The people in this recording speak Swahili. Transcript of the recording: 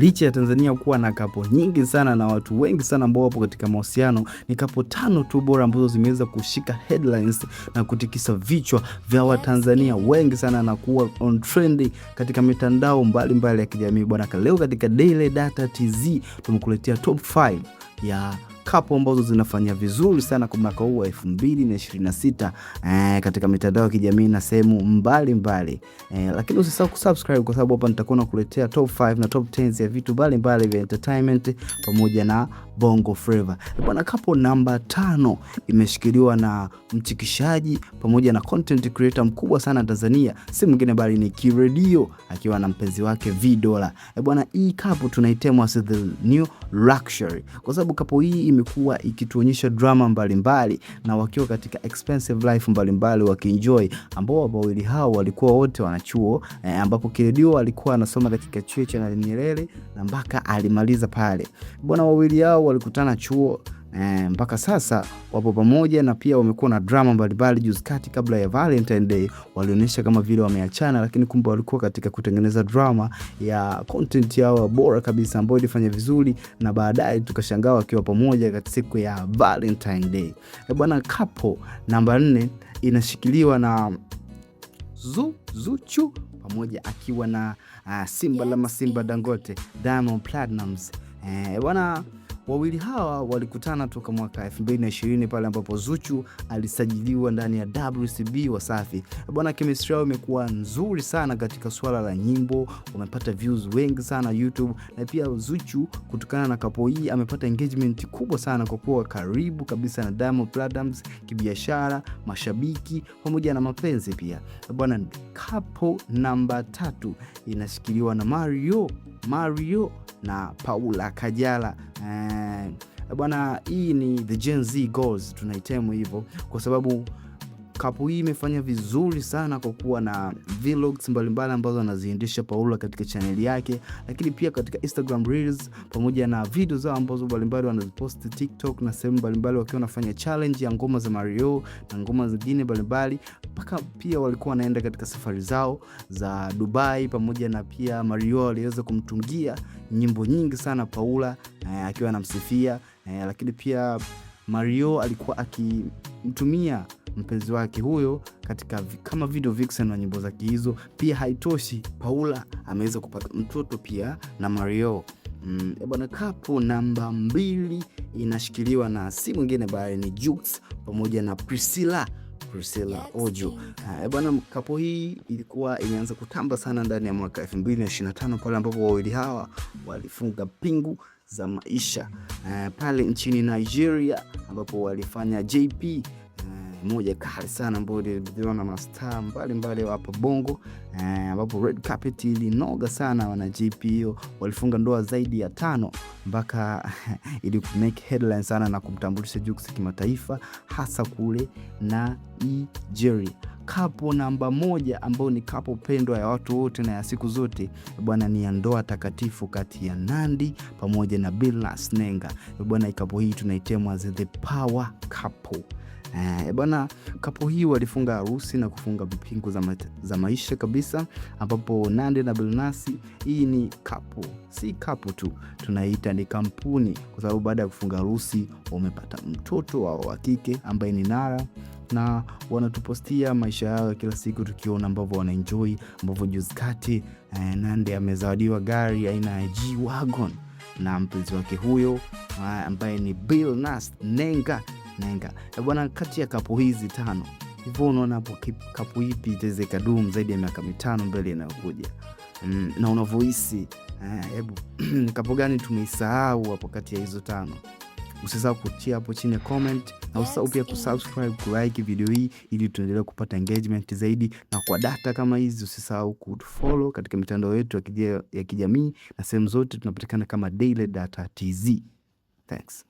licha ya Tanzania kuwa na kapo nyingi sana na watu wengi sana ambao wapo katika mahusiano, ni kapo 5 tu bora ambazo zimeweza kushika headlines na kutikisa vichwa vya Watanzania wengi sana na kuwa on trend katika mitandao mbalimbali ya kijamii bwana. Leo katika Daily Data TZ tumekuletea top 5 ya kapo ambazo zinafanya vizuri sana kwa mwaka huu wa 2026 katika mitandao ya kijamii na sehemu mbalimbali. Lakini usisahau kusubscribe kwa sababu hapa nitakuwa nakuletea top 5 na top 10 ya vitu mbalimbali vya entertainment pamoja na Bongo Flava. Bwana, kapo namba 5 imeshikiliwa na mchikishaji pamoja na content creator mkubwa sana Tanzania, si mwingine bali ni Kiredio akiwa na mpenzi wake V-Dollar. Bwana, hii kapo tunaitemwa as the new luxury kwa sababu kapo hii imekuwa ikituonyesha drama mbalimbali na wakiwa katika expensive life mbalimbali wakienjoy, ambao wawili hao walikuwa wote wanachuo, ambapo Kiredio alikuwa anasoma katika chuo cha Nyerere na mpaka alimaliza pale. Bwana, wawili hao walikutana chuo mpaka sasa wapo pamoja na pia wamekuwa na drama mbalimbali. Juzi kati kabla ya Valentine Day walionyesha kama vile wameachana, lakini kumbe walikuwa katika kutengeneza drama ya content yao bora kabisa ambayo ilifanya vizuri, na baadaye tukashangaa wakiwa pamoja katika siku ya Valentine Day. Bwana, kapo namba 4 inashikiliwa na Zuchu pamoja akiwa na Simba Dangote, Diamond Platnumz. Bwana, wawili hawa walikutana toka mwaka 2020 pale ambapo Zuchu alisajiliwa ndani ya WCB Wasafi. Bwana, chemistry yao imekuwa nzuri sana katika swala la nyimbo, wamepata views wengi sana YouTube, na pia Zuchu kutokana na kapo hii amepata engagement kubwa sana kwa kuwa karibu kabisa na Diamond Platnumz kibiashara, mashabiki pamoja na mapenzi pia. Bwana, kapo namba 3 inashikiliwa na Mario na Paula Kajala. Bwana, hii ni the Gen Z goals tunaitemu hivyo kwa sababu kapo hii imefanya vizuri sana kwa kuwa na vlogs mbalimbali ambazo anaziendesha Paula katika channel yake, lakini pia katika Instagram Reels pamoja na video zao ambazo mbalimbali wanazipost TikTok na sehemu mbalimbali wakiwa wanafanya challenge ya ngoma za Mario na ngoma zingine mbalimbali. Mpaka pia walikuwa wanaenda katika safari zao za Dubai pamoja na pia Mario aliweza kumtungia nyimbo nyingi sana Paula akiwa anamsifia, lakini pia Mario alikuwa akimtumia mpenzi wake huyo katika kama video vixen na nyimbo zake hizo. Pia haitoshi, Paula ameweza kupata mtoto pia na Mario. Bwana, kapo namba 2 inashikiliwa na si mwingine bali ni Jux pamoja na Priscilla Ojo. Bwana, kapo hii ilikuwa imeanza kutamba sana ndani ya mwaka 2025 pale ambapo wawili hawa walifunga pingu za maisha pale nchini Nigeria, ambapo walifanya JP moja kali sana ambayo ilidhiwa na mastaa mbalimbali hapa Bongo, ambapo red carpet ilinoga sana. Wana JP hiyo walifunga ndoa zaidi ya 5 mpaka ili make headlines sana na kumtambulisha Jux kimataifa hasa kule Nigeria. Kapo namba 1 ambao ni kapo pendwa ya watu wote na ya siku zote bwana, ni ya ndoa takatifu kati ya Nandy pamoja na Billnass Nenga. Bwana, kapo hii tunaitemwa as the power couple. Bwana, kapo hii walifunga harusi na kufunga vipingu za maisha kabisa, ambapo Nandy na Billnass, hii ni kapo, si kapo tu, tunaita ni kampuni kwa sababu baada ya kufunga harusi wamepata mtoto wa kike ambaye ni Nara, na wanatupostia maisha yao kila siku tukiona ambavyo wanaenjoy, ambavyo juzi kati Nandy amezawadiwa gari aina ya G-Wagon na mpenzi wake huyo ambaye ni Billnass Nenga. Bwana, kati ya kapo hizi 5 hivyo unaona hapo kapo ipi itaweza kudumu zaidi ya miaka 5 mbele inayokuja, na unavohisi hebu kapo gani tumeisahau hapo kati ya hizo 5? Usisahau kutia hapo chini comment, na usisahau pia kusubscribe, kulike video hii ili tuendelee kupata engagement zaidi, na kwa data kama hizi usisahau kufollow katika mitandao yetu ya kijamii na sehemu zote tunapatikana kama Daily Data TZ. Thanks.